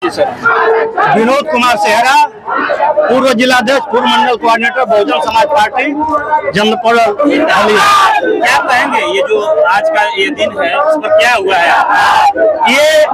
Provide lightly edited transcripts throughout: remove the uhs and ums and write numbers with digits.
विनोद कुमार सेहरा, पूर्व जिलाध्यक्ष, पूर्व मंडल कोऑर्डिनेटर, बहुजन समाज पार्टी, जनपद बलिया। क्या कहेंगे ये जो आज का ये दिन है इस पर क्या हुआ है? ये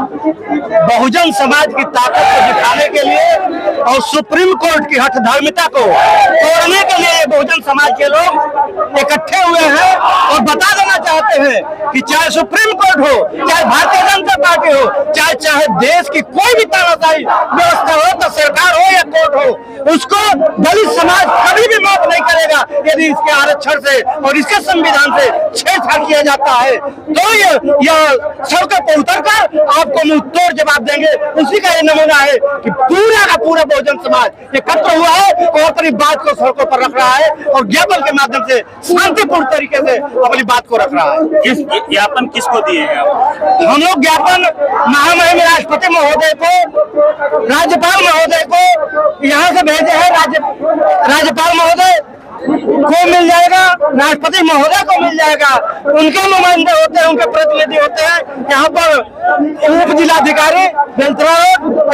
बहुजन समाज की ताकत को दिखाने के लिए और सुप्रीम कोर्ट की हठधर्मिता को तोड़ने के लिए ये बहुजन समाज के लोग इकट्ठे हुए हैं और बता देना चाहते हैं कि चाहे सुप्रीम कोर्ट हो, चाहे भारतीय जनता पार्टी हो, चाहे देश की कोई भी तानाशाही व्यवस्था हो, तो सरकार हो या कोर्ट हो, उसको दलित समाज कभी भी माफ नहीं करेगा यदि इसके आरक्षण से और इसके संविधान से छेड़छाड़ किया जाता है। तो ये सड़कों पर उतरकर आपको मुंह तोड़ जवाब देंगे। उसी का ये नमूना है कि पूरा का पूरा बहुजन समाज एकत्र हुआ है और अपनी बात को सड़कों पर रख रहा है और ज्ञापन के माध्यम से शांतिपूर्ण तरीके से अपनी बात को रख रहा है। किस ज्ञापन किसको दिए हैं? हम लोग ज्ञापन महामहिम राष्ट्रपति महोदय को, राज्यपाल महोदय को यहाँ से भेजे हैं। राज्यपाल महोदय को मिल जाएगा, राष्ट्रपति महोदय को मिल जाएगा, उनके नुमाइंदे होते हैं, उनके प्रतिनिधि होते हैं। यहाँ पर उप जिलाधिकारी बेलतरा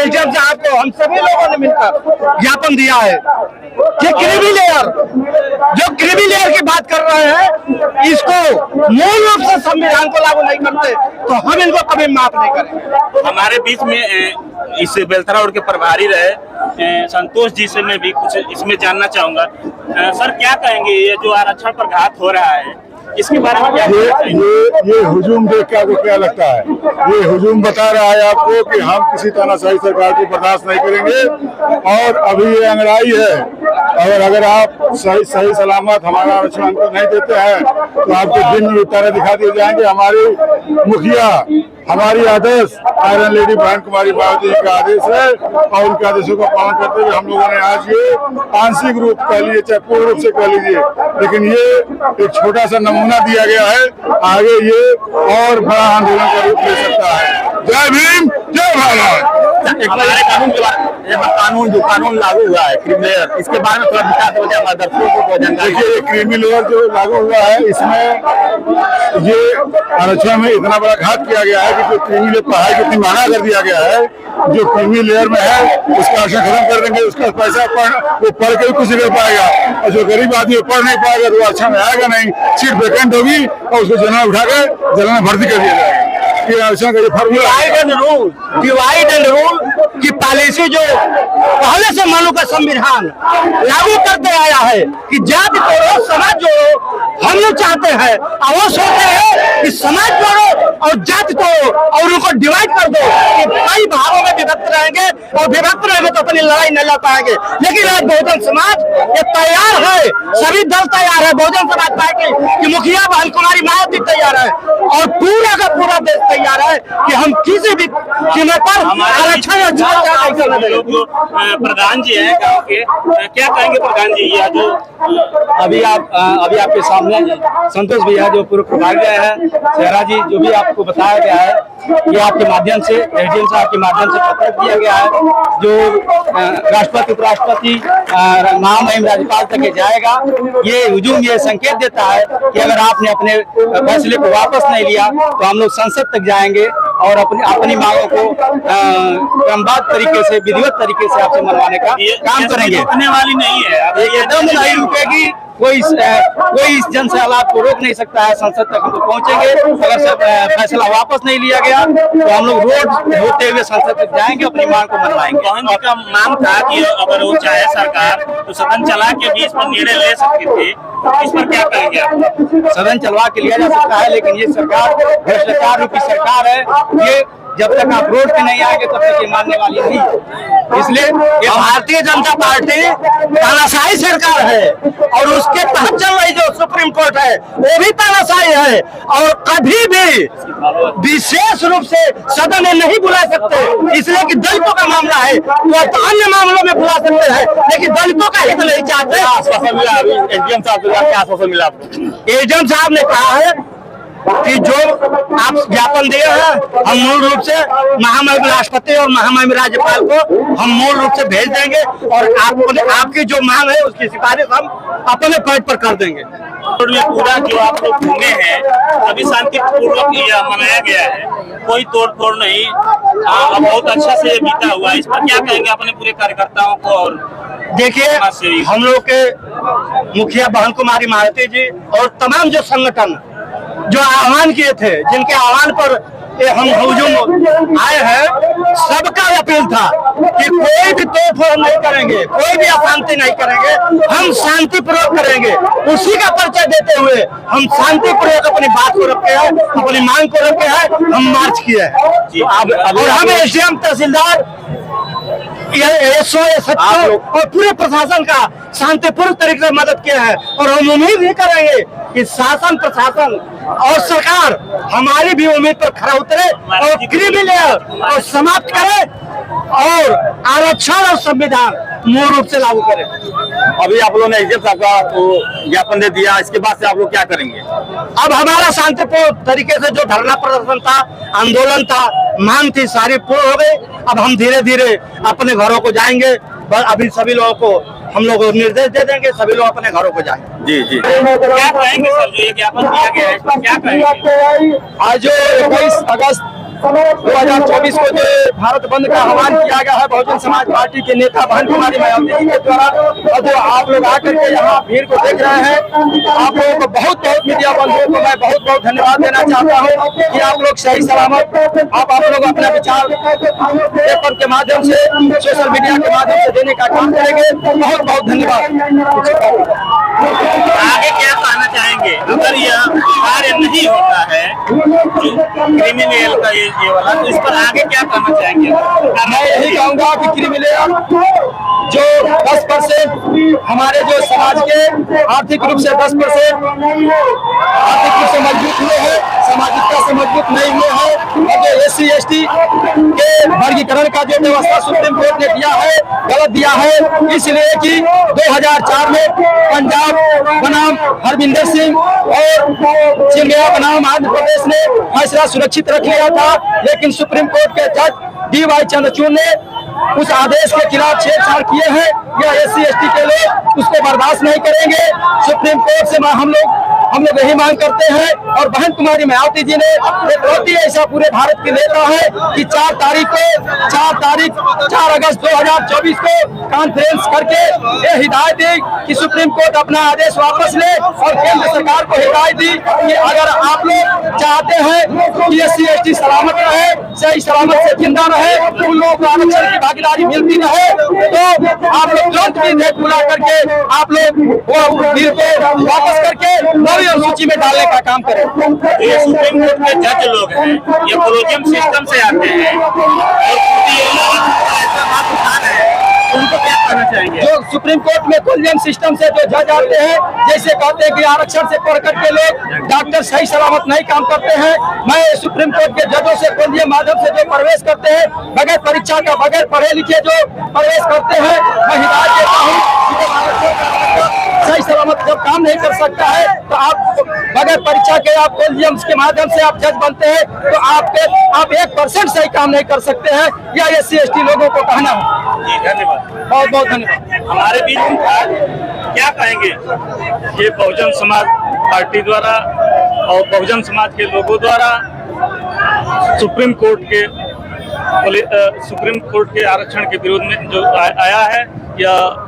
एसडीएम साहब को हम सभी लोगों ने मिलकर ज्ञापन दिया है कि क्रिमी लेयर की बात कर रहे हैं, इसको मूल रूप से संविधान को लागू नहीं करते तो हम इनको कभी माफ नहीं करेंगे। हमारे बीच में इस बेलतरा रोड के प्रभारी रहे संतोष जी से मैं भी कुछ इसमें जानना चाहूंगा। सर क्या कहेंगे ये जो आरक्षण पर घात हो रहा है इसके बारे में क्या ये हुजूम देख के आपको क्या लगता है? ये हुजूम बता रहा है आपको कि हम किसी तानाशाही सरकार को बर्दाश्त नहीं करेंगे और अभी ये अंगड़ाई है। और अगर आप सही सलामत हमारा आरक्षण हमको नहीं देते हैं तो आपके दिन में उतारे दिखा दिए जाएंगे। हमारी मुखिया, हमारी आदेश आयरन लेडी बहन कुमारी बावती जी का आदेश है और उनके आदेशों का पालन करते हुए हम लोगों ने आज ये आंशिक रूप कह लीजिए चाहे पूर्ण रूप से कह लीजिए, लेकिन ये एक छोटा सा नमूना दिया गया है। आगे ये और बड़ा आंदोलन का रूप ले सकता है। जय भीम, जय भारत। हमारे कानून लागू हुआ है क्रीमी लेयर, इसके बारे में थोड़ा विकास हो जाए दर्शकों को जानकारी। देखिए ये क्रीमी लेयर जो लागू हुआ है इसमें ये आरक्षण में इतना बड़ा घात किया गया है कि जो क्रीमी लेयर पढ़ाई कितनी महंगा कर दिया गया है। जो क्रीमी लेयर में है उसका आरक्षण खत्म कर देंगे, उसका पैसा वो पढ़ के भी कुछ नहीं कर पाएगा और जो गरीब आदमी पढ़ नहीं पाएगा तो आरक्षण में आएगा नहीं, सीट वैकेंट होगी और उसको जनरल उठा के जनरल में भर्ती कर दिया जाएगा। आरक्षण का ये फॉर्मूला डिवाइड एंड रूल की पॉलिसी जो पहले से मानव का संविधान लागू करते आया है कि जाति तोड़ो समाज जोड़ो, हम लोग चाहते हैं और वो सोचते हैं कि समाज जोड़ो और जाति तोड़ो और उनको डिवाइड कर दो कि कई भागों में विभक्त रहेंगे और विभक्त रहेंगे तो अपनी लड़ाई नहीं लड़ पाएंगे। लेकिन आज बहुजन समाज ये तैयार है, सभी दल तैयार है, बहुजन समाज पार्टी की मुखिया बहन कुमारी मायावती तैयार है और पूरा का पूरा देश तैयार है कि हम किसी भी कीमत पर आरक्षण प्रधान जी हैं गाँव के, क्या कहेंगे प्रधान जी? यह जो अभी आपके सामने संतोष भैया जो पूर्व प्रभारी है, सेहरा जी जो भी आपको बताया गया है, ये आपके माध्यम से एसडीएम साहब के माध्यम से पत्र दिया गया है जो राष्ट्रपति उपराष्ट्रपति महामहिम राज्यपाल तक जाएगा। ये हुजूम ये संकेत देता है कि अगर आपने अपने फैसले को वापस नहीं लिया तो हम लोग संसद तक जाएंगे और अपनी मांगों को क्रमबद्ध तरीके से, विधिवत तरीके से आपसे मनवाने का काम करेंगे। रुकने वाली नहीं है, एकदम नहीं रुकेगी। कोई इस जन सैलाब को रोक नहीं सकता है। संसद तक हम लोग पहुंचेंगे। अगर फैसला वापस नहीं लिया गया तो हम लोग रोड होते हुए संसद तक जाएंगे, अपनी मांग को मनवाएंगे। उनका मांग था कि अगर वो चाहे सरकार तो सदन चला के भी इस पर निर्णय ले सकती थी, इस पर क्या कहेंगे आप? सदन चलवा के लिया जा सकता है, लेकिन ये सरकार भ्रष्टाचार रूपी सरकार है। ये जब तक आप रोड पे नहीं आएंगे तब तक ये मानने वाली नहीं। इसलिए ये भारतीय जनता पार्टी तानाशाही सरकार है और उसके तहत चल रही जो सुप्रीम कोर्ट है वो भी तानाशाही है और कभी भी विशेष रूप से सदन में नहीं बुला सकते, इसलिए कि दलितों का मामला है वो अन्य मामलों में बुला सकते हैं लेकिन दलितों का हित नहीं चाहते। आश्वासन मिला? अभी एसडीएम साहब को क्या आश्वासन मिला आपको? एसडीएम साहब ने कहा है कि जो आप ज्ञापन दिए हैं हम मूल रूप से महामहिम राष्ट्रपति और महामहिम राज्यपाल को हम मूल रूप से भेज देंगे और आपकी जो मांग है उसकी सिफारिश हम अपने पद पर कर देंगे। पूरा जो आप लोग घूमे हैं अभी शांतिपूर्वक यह मनाया गया है, कोई तोड़-फोड़ नहीं, बहुत अच्छा से बीता हुआ है। इस पर क्या कहेंगे अपने पूरे कार्यकर्ताओं को? और देखिए हम लोग के मुखिया बहन कुमारी मारुति जी और तमाम जो संगठन जो आह्वान किए थे, जिनके आह्वान पर हम हुजूम आए हैं, सबका अपील था कि कोई भी तोड़फोड़ नहीं करेंगे, कोई भी अशांति नहीं करेंगे, हम शांतिपूर्वक करेंगे। उसी का परिचय देते हुए हम शांतिपूर्वक अपनी बात को रखे हैं, अपनी मांग को रखे हैं, हम मार्च किए हैं। और हम एसडीएम तहसीलदार और पूरे प्रशासन का शांतिपूर्ण तरीके से मदद किया है और हम उम्मीद भी करेंगे कि शासन प्रशासन और सरकार हमारी भी उम्मीद पर खरा उतरे और क्रिमिनल और समाप्त करे और आरक्षण और संविधान मूल रूप से लागू करें। अभी आप लोगों ने एसडीएम साहब का ज्ञापन दे दिया, इसके बाद से आप लोग क्या करेंगे? अब हमारा शांतिपूर्ण तरीके से जो धरना प्रदर्शन था, आंदोलन था, मांग थी, सारी पूर्ण हो गई। अब हम धीरे धीरे अपने घरों को जाएंगे। अभी सभी लोगों को हम लोग निर्देश दे देंगे, सभी लोग अपने घरों को जाएंगे। जी जी, क्या कहेंगे सर, जो ये ज्ञापन दिया गया है क्या कहेंगे? आज जो 21 अगस्त 2024 को जो भारत बंद का आह्वान किया गया है बहुजन समाज पार्टी के नेता बहन कुमारी मायावती जी के द्वारा, और जो आप लोग आकर के यहाँ भीड़ को देख रहे हैं, आप लोगों को बहुत मीडिया बंधुओं को मैं बहुत धन्यवाद देना चाहता हूँ कि आप लोग सही सलामत आप लोग अपना विचार पेपर के माध्यम से, सोशल मीडिया के माध्यम से देने का काम करेंगे। बहुत धन्यवाद। आगे क्या कहना चाहेंगे अगर यह कार्य नहीं होता है क्रिमिनल का ये वाला, तो इस पर आगे क्या कहना चाहेंगे? मैं यही कहूँगा कि क्रिमिनल जो 10% हमारे जो समाज के आर्थिक रूप से 10% आर्थिक रूप से मजबूत हुए हैं, सामाजिकता से मजबूत नहीं हुए हैं, और जो SC ST के वर्गीकरण का जो व्यवस्था सुप्रीम कोर्ट ने दिया है गलत दिया है, इसलिए कि 2004 में पंजाब बनाम हरविंदर सिंह और चिन्मया बनाम आंध्र प्रदेश ने फैसला सुरक्षित रख लिया था, लेकिन सुप्रीम कोर्ट के जज DY चंद्रचूड़ ने उस आदेश के खिलाफ छेड़छाड़ किए हैं। यह SC ST के लोग उसको बर्दाश्त नहीं करेंगे। सुप्रीम कोर्ट से हम लोग यही मांग करते हैं, और बहन कुमारी मायावती जी ने एक बहुत ही ऐसा पूरे भारत के नेता है कि 4 अगस्त 2024 को कॉन्फ्रेंस करके ये हिदायत दी कि सुप्रीम कोर्ट अपना आदेश वापस ले, और केंद्र सरकार को हिदायत दी कि अगर आप लोग चाहते हैं कि SC ST सलामत रहे, सही सलामत से जिंदा रहे, उन लोगों को आरक्षण की भागीदारी मिलती रहे, तो आप लोग तुरंत विधेयक बुला करके आप लोग वो बिल को वापस करके नवी अनुसूची में डालने का काम करें। ये सुप्रीम कोर्ट के जज लोग हैं, ये कोलोजियम सिस्टम से आते हैं और उनको क्या कहना चाहेंगे? जो सुप्रीम कोर्ट में कोलियम सिस्टम से जो जज आते हैं, जैसे कहते हैं कि आरक्षण से पढ़ करके लोग डॉक्टर सही सलामत नहीं काम करते हैं, मैं सुप्रीम कोर्ट के जजों से कोलियम माध्यम से जो प्रवेश करते हैं, बगैर परीक्षा का, बगैर पढ़े लिखे जो प्रवेश करते हैं, मैं हिदायत देता हूँ सही सलामत जब काम नहीं कर सकता है तो आप बगैर परीक्षा के आप कोलियम के माध्यम से आप जज बनते हैं, तो आप 1% सही काम नहीं कर सकते हैं। यह SC ST लोगों को कहना है। जी धन्यवाद, बहुत धन्यवाद। हमारे बीच में क्या कहेंगे? ये बहुजन समाज पार्टी द्वारा और बहुजन समाज के लोगों द्वारा सुप्रीम कोर्ट के आरक्षण के विरोध में जो आया है, यह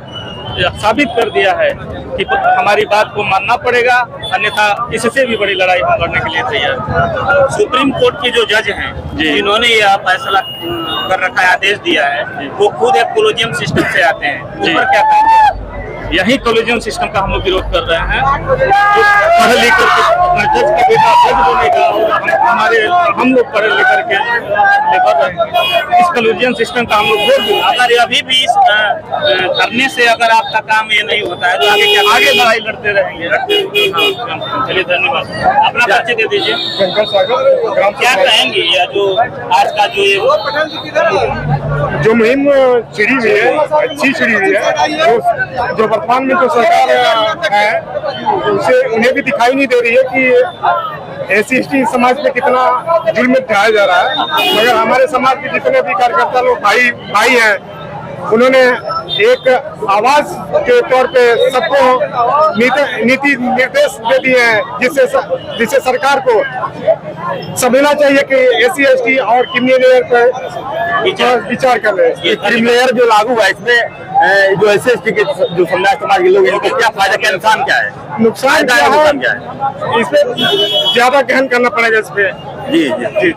साबित कर दिया है कि हमारी बात को मानना पड़ेगा, अन्यथा इससे भी बड़ी लड़ाई हम लड़ने के लिए तैयार। सुप्रीम कोर्ट के जो जज हैं जिन्होंने यह फैसला कर रखा है, आदेश दिया है, वो खुद एक कोलोजियम सिस्टम से आते हैं, उस पर क्या कहेंगे? यही कोलिजन सिस्टम का हम लोग विरोध कर रहे हैं। जो पढ़े लिखकर के जज का बेटा जज बनेगा और हम लोग पढ़े लिखकर के लेकर रहेंगे, इस कोलिजन सिस्टम का हम लोग विरोध कर रहे हैं। अगर अभी भी इस धरने से अगर आपका काम ये नहीं होता है तो आगे क्या? आगे लड़ाई लड़ते रहेंगे। हाँ, चलिए धन्यवाद। अपना परिचय दे दीजिए। क्या कहेंगे या जो आज का जो मुहिम छिड़ी हुई है, अच्छी छिड़ी हुई है, जो वर्तमान में जो सरकार है उसे उन्हें भी दिखाई नहीं दे रही है कि SC/ST समाज पे कितना जुल्म ढाया जा रहा है, मगर हमारे समाज के जितने भी कार्यकर्ता लोग भाई हैं, उन्होंने एक आवाज के तौर पे सबको नीति निर्देश दे दिए हैं, जिससे सरकार को समझना चाहिए कि SC/ST और क्रिमिनल लेयर पर विचार कर रहे हैं। क्रीम लेयर जो लागू है इसमें जो SC/ST के जो समाज के लोग इनको क्या फायदा, क्या नुकसान क्या है? नुकसान क्या है, इसमें ज्यादा गहन करना पड़ेगा इस पे। जी।